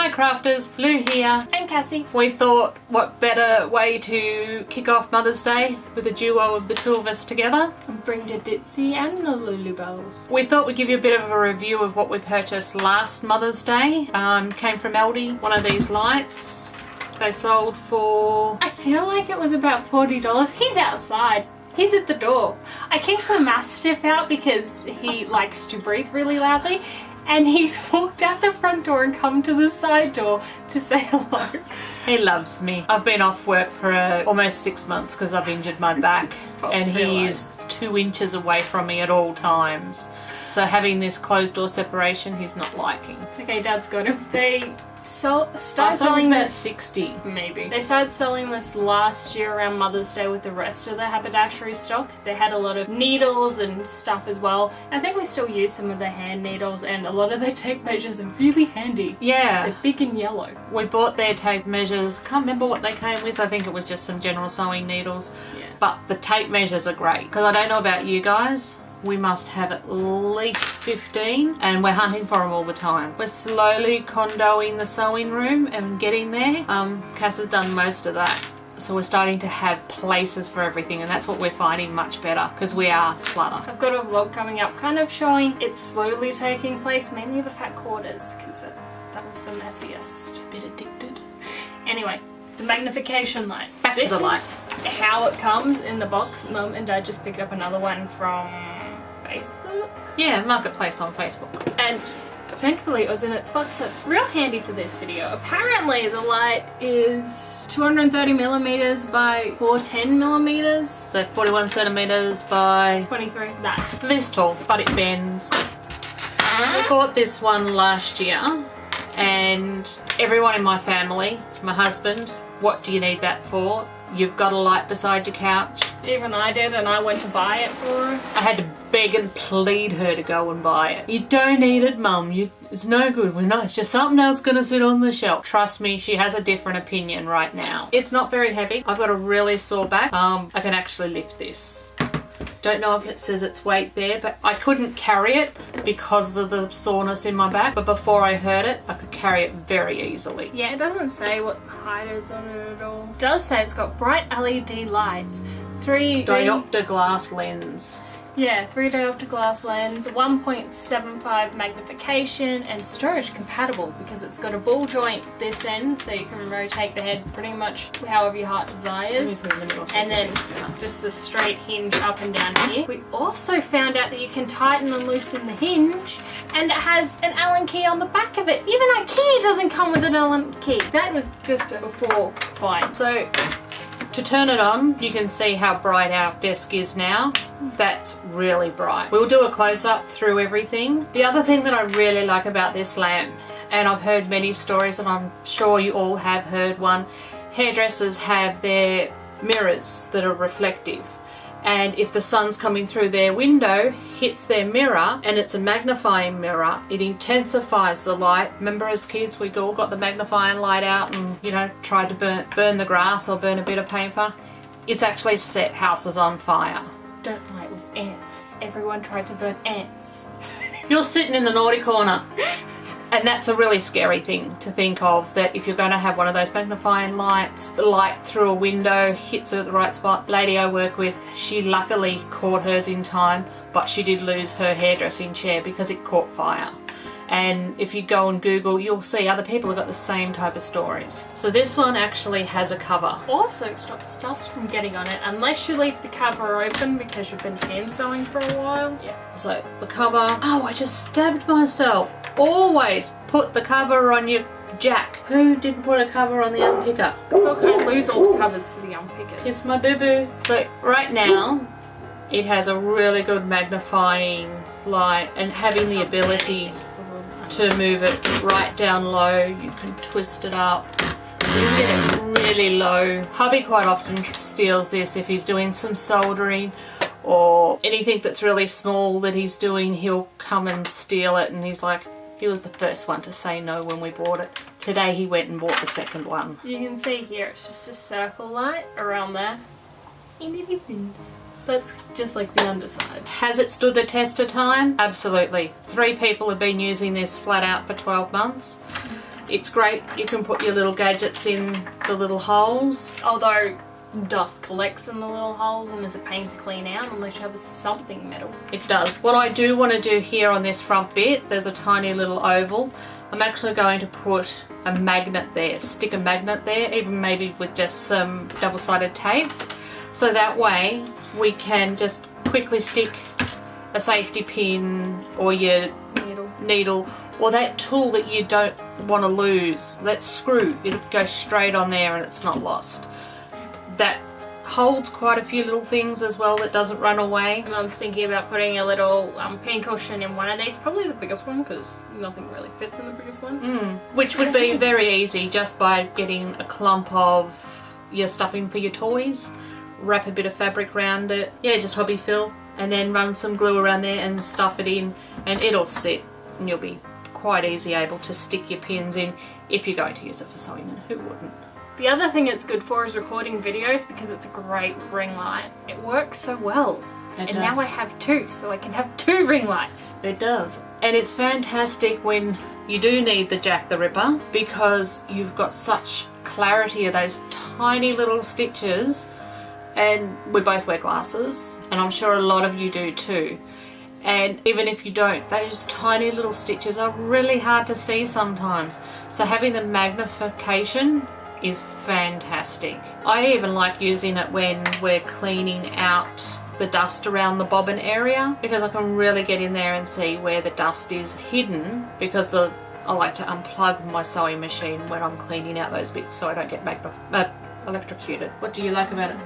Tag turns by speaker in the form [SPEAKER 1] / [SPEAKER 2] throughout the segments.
[SPEAKER 1] Hi crafters, Lou here.
[SPEAKER 2] And Cassie.
[SPEAKER 1] We thought what better way to kick off Mother's Day with a duo of the two of us together.
[SPEAKER 2] And bring the Ditzy and the Lulu Bells.
[SPEAKER 1] We thought we'd give you a bit of a review of what we purchased last Mother's Day. Came from Aldi, one of these lights. They sold for...
[SPEAKER 2] I feel like it was about $40. He's outside. He's at the door. I kicked the Mastiff out because he likes to breathe really loudly. And he's walked out the front door and come to the side door to say hello.
[SPEAKER 1] He loves me. I've been off work for almost 6 months because I've injured my back. And he's 2 inches away from me at all times. So having this closed door separation, he's not liking.
[SPEAKER 2] It's okay, Dad's got him. They started
[SPEAKER 1] selling
[SPEAKER 2] this...
[SPEAKER 1] 60.
[SPEAKER 2] Maybe. They started selling this last year around Mother's Day with the rest of the haberdashery stock. They had a lot of needles and stuff as well. I think we still use some of the hand needles, and a lot of their tape measures are really handy.
[SPEAKER 1] Yeah.
[SPEAKER 2] They're big and yellow.
[SPEAKER 1] We bought their tape measures. Can't remember what they came with. I think it was just some general sewing needles.
[SPEAKER 2] Yeah.
[SPEAKER 1] But the tape measures are great. Because I don't know about you guys, we must have at least 15 and we're hunting for them all the time. We're slowly condoing the sewing room and getting there. Cass has done most of that. So we're starting to have places for everything, and that's what we're finding much better because we are clutter.
[SPEAKER 2] I've got a vlog coming up kind of showing it's slowly taking place, mainly the fat quarters because that was the messiest.
[SPEAKER 1] Bit addicted.
[SPEAKER 2] Anyway, the magnification light.
[SPEAKER 1] Back to the light.
[SPEAKER 2] This is how it comes in the box. Mum and Dad just picked up another one from Facebook?
[SPEAKER 1] Yeah, Marketplace on Facebook.
[SPEAKER 2] And thankfully it was in its box, so it's real handy for this video. Apparently the light is 230 millimeters by 410 millimeters.
[SPEAKER 1] So 41 centimeters by
[SPEAKER 2] 23. That.
[SPEAKER 1] This tall, but it bends. We bought this one last year, and everyone in my family, my husband, what do you need that for? You've got a light beside your couch.
[SPEAKER 2] Even I did, and I went to buy it for her.
[SPEAKER 1] I had to beg and plead her to go and buy it. You don't need it, Mum. It's no good. It's just something else gonna sit on the shelf. Trust me, she has a different opinion right now. It's not very heavy. I've got a really sore back. I can actually lift this. Don't know if it says its weight there, but I couldn't carry it because of the soreness in my back. But before I hurt it, I could carry it very easily.
[SPEAKER 2] Yeah, it doesn't say what height is on it at all. It does say it's got bright LED lights, 3
[SPEAKER 1] diopter glass lens.
[SPEAKER 2] Yeah, 3 diopter glass lens, 1.75 magnification, and storage compatible because it's got a ball joint this end, so you can rotate the head pretty much however your heart desires. And then just the straight hinge up and down here. We also found out that you can tighten and loosen the hinge, and it has an Allen key on the back of it. Even IKEA doesn't come with an Allen key. That was just a before find.
[SPEAKER 1] So to turn it on, you can see how bright our desk is now. That's really bright. We'll do a close-up through everything. The other thing that I really like about this lamp, and I've heard many stories and I'm sure you all have heard one, hairdressers have their mirrors that are reflective. And if the sun's coming through their window, hits their mirror, and it's a magnifying mirror, it intensifies the light. Remember as kids we all got the magnifying light out and, you know, tried to burn the grass or burn a bit of paper? It's actually set houses on fire.
[SPEAKER 2] Don't lie, it was ants. Everyone tried to burn ants.
[SPEAKER 1] You're sitting in the naughty corner. And that's a really scary thing to think of, that if you're going to have one of those magnifying lights, the light through a window hits her at the right spot. Lady I work with, she luckily caught hers in time, but she did lose her hairdressing chair because it caught fire. And if you go and Google, you'll see other people have got the same type of stories. So this one actually has a cover.
[SPEAKER 2] Also stops dust from getting on it unless you leave the cover open because you've been hand sewing for a while.
[SPEAKER 1] Yeah. So the cover, oh, I just stabbed myself. Always put the cover on your jack. Who didn't put a cover on the unpicker?
[SPEAKER 2] Look, I lose all the covers for the unpickers.
[SPEAKER 1] It's my boo-boo. So right now, it has a really good magnifying light, and having the ability to move it right down low. You can twist it up. You can get it really low. Hubby quite often steals this if he's doing some soldering or anything that's really small that he's doing. He'll come and steal it, and he's like, he was the first one to say no when we bought it. Today he went and bought the second one.
[SPEAKER 2] You can see here it's just a circle light around there. And it opens. That's just like the underside.
[SPEAKER 1] Has it stood the test of time? Absolutely. 3 people have been using this flat out for 12 months. It's great. You can put your little gadgets in the little holes.
[SPEAKER 2] Although dust collects in the little holes and is a pain to clean out unless you have something metal.
[SPEAKER 1] It does. What I do want to do here on this front bit, there's a tiny little oval. I'm actually going to put a magnet there, stick a magnet there, even maybe with just some double-sided tape. So that way we can just quickly stick a safety pin or your needle or that tool that you don't want to lose, that screw, it goes straight on there and it's not lost. That holds quite a few little things as well that doesn't run away.
[SPEAKER 2] Mum's thinking about putting a little pin cushion in one of these, probably the biggest one because nothing really fits in the biggest one.
[SPEAKER 1] Which would be very easy just by getting a clump of your stuffing for your toys, wrap a bit of fabric around it, yeah, just hobby fill, and then run some glue around there and stuff it in and it'll sit and you'll be quite easy able to stick your pins in if you're going to use it for sewing, and who wouldn't?
[SPEAKER 2] The other thing it's good for is recording videos because it's a great ring light. It works so well.
[SPEAKER 1] It
[SPEAKER 2] and
[SPEAKER 1] does.
[SPEAKER 2] now I have two, so I can have two ring lights.
[SPEAKER 1] It does. And it's fantastic when you do need the Jack the Ripper because you've got such clarity of those tiny little stitches, and we both wear glasses and I'm sure a lot of you do too. And even if you don't, those tiny little stitches are really hard to see sometimes. So having the magnification is fantastic. I even like using it when we're cleaning out the dust around the bobbin area because I can really get in there and see where the dust is hidden because I like to unplug my sewing machine when I'm cleaning out those bits so I don't get electrocuted. What do you like about it?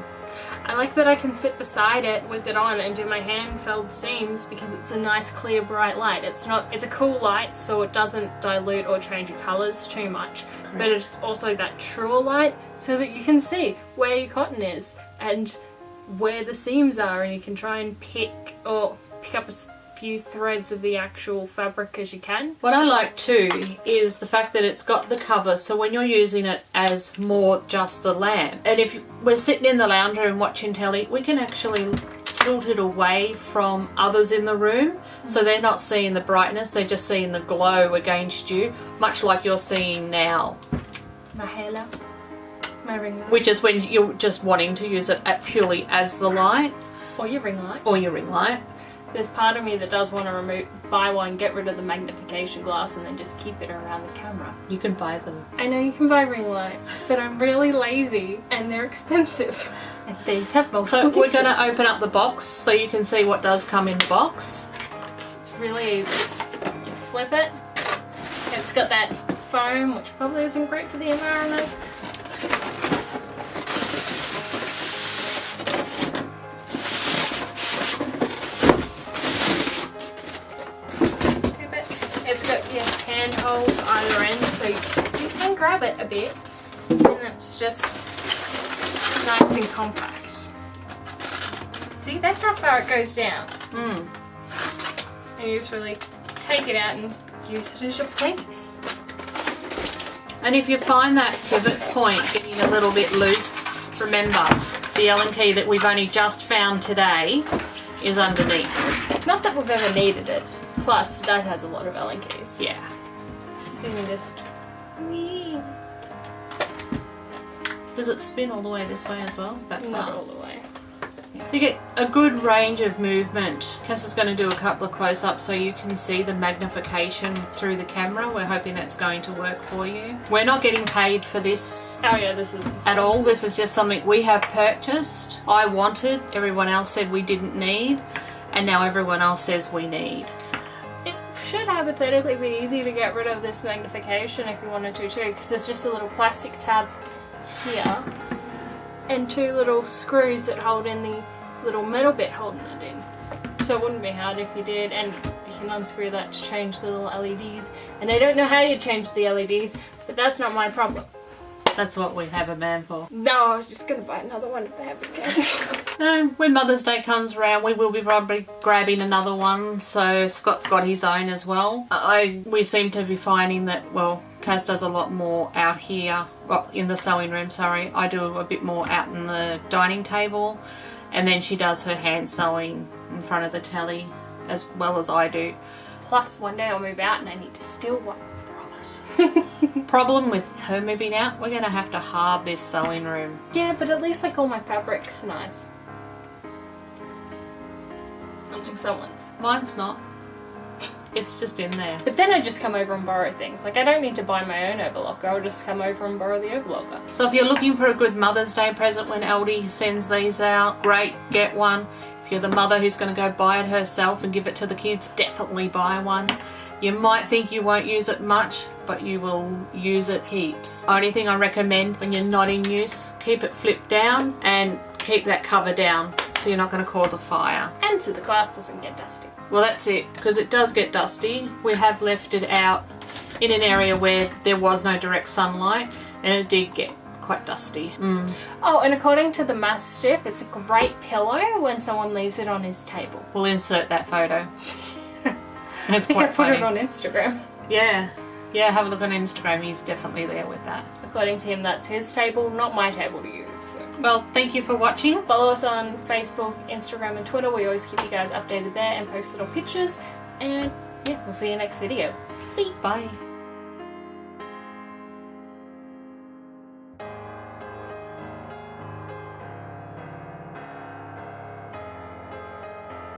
[SPEAKER 2] I like that I can sit beside it with it on and do my hand-filled seams because it's a nice clear bright light. It's a cool light so it doesn't dilute or change your colours too much. Correct. But it's also that truer light so that you can see where your cotton is and where the seams are, and you can try and pick up a few threads of the actual fabric as you can.
[SPEAKER 1] What I like too is the fact that it's got the cover, so when you're using it as more just the lamp, and if we're sitting in the lounge room watching telly, we can actually tilt it away from others in the room so they're not seeing the brightness, they're just seeing the glow against you, much like you're seeing now.
[SPEAKER 2] My halo, my ring light.
[SPEAKER 1] Which is when you're just wanting to use it purely as the light.
[SPEAKER 2] Or your ring light.
[SPEAKER 1] Or your ring light.
[SPEAKER 2] There's part of me that does want to buy one, get rid of the magnification glass and then just keep it around the camera.
[SPEAKER 1] You can buy them.
[SPEAKER 2] I know you can buy ring light, but I'm really lazy and they're expensive. And these have multiple
[SPEAKER 1] So we're
[SPEAKER 2] uses.
[SPEAKER 1] going to open up the box so you can see what does come in the box.
[SPEAKER 2] It's really easy. You flip it. It's got that foam, which probably isn't great for the environment. It's got your handhold either end, so you can grab it a bit, and it's just nice and compact. See, that's how far it goes down. And you just really take it out and use it as your place.
[SPEAKER 1] And if you find that pivot point getting a little bit loose, remember the Allen key that we've only just found today is underneath.
[SPEAKER 2] Not that we've ever needed it. Plus, Dad has a lot of Allen keys.
[SPEAKER 1] Yeah.
[SPEAKER 2] You can just... whee.
[SPEAKER 1] Does it spin all the way this way as well?
[SPEAKER 2] Not all the way.
[SPEAKER 1] You get a good range of movement. Cass is going to do a couple of close-ups so you can see the magnification through the camera. We're hoping that's going to work for you. We're not getting paid for this
[SPEAKER 2] Oh yeah, this isn't
[SPEAKER 1] at all. This is just something we have purchased. I wanted, everyone else said we didn't need, and now everyone else says we need.
[SPEAKER 2] It should hypothetically be easy to get rid of this magnification if you wanted to too, because there's just a little plastic tab here and two little screws that hold in the little metal bit holding it in. So it wouldn't be hard if you did, and you can unscrew that to change the little LEDs. And I don't know how you change the LEDs, but that's not my problem.
[SPEAKER 1] That's what we have a man for.
[SPEAKER 2] No, I was just going to buy another one if I have again.
[SPEAKER 1] When Mother's Day comes around, we will be probably grabbing another one. So Scott's got his own as well. We seem to be finding that, well, Cass does a lot more out here, well, in the sewing room, sorry. I do a bit more out in the dining table. And then she does her hand sewing in front of the telly as well as I do.
[SPEAKER 2] Plus, one day I'll move out and I need to steal one.
[SPEAKER 1] Promise. Problem with her moving out, we're going to have to halve this sewing room.
[SPEAKER 2] Yeah, but at least like all my fabric's nice. Unlike someone's.
[SPEAKER 1] Mine's not. It's just in there.
[SPEAKER 2] But then I just come over and borrow things. Like I don't need to buy my own overlocker, I'll just come over and borrow the overlocker.
[SPEAKER 1] So if you're looking for a good Mother's Day present when Aldi sends these out, great, get one. If you're the mother who's going to go buy it herself and give it to the kids, definitely buy one. You might think you won't use it much, but you will use it heaps. Only thing I recommend when you're not in use, keep it flipped down and keep that cover down so you're not going to cause a fire.
[SPEAKER 2] And so the glass doesn't get dusty.
[SPEAKER 1] Well, that's it, because it does get dusty. We have left it out in an area where there was no direct sunlight and it did get quite dusty.
[SPEAKER 2] Oh, and according to the Mastiff, it's a great pillow when someone leaves it on his table.
[SPEAKER 1] We'll insert that photo. It's
[SPEAKER 2] I think I
[SPEAKER 1] quite
[SPEAKER 2] put
[SPEAKER 1] funny.
[SPEAKER 2] it on Instagram.
[SPEAKER 1] Yeah, have a look on Instagram. He's definitely there with that.
[SPEAKER 2] According to him, that's his table, not my table to use. So.
[SPEAKER 1] Well, thank you for watching.
[SPEAKER 2] Follow us on Facebook, Instagram and Twitter. We always keep you guys updated there and post little pictures. And yeah, we'll see you next video. Bye.
[SPEAKER 1] Bye.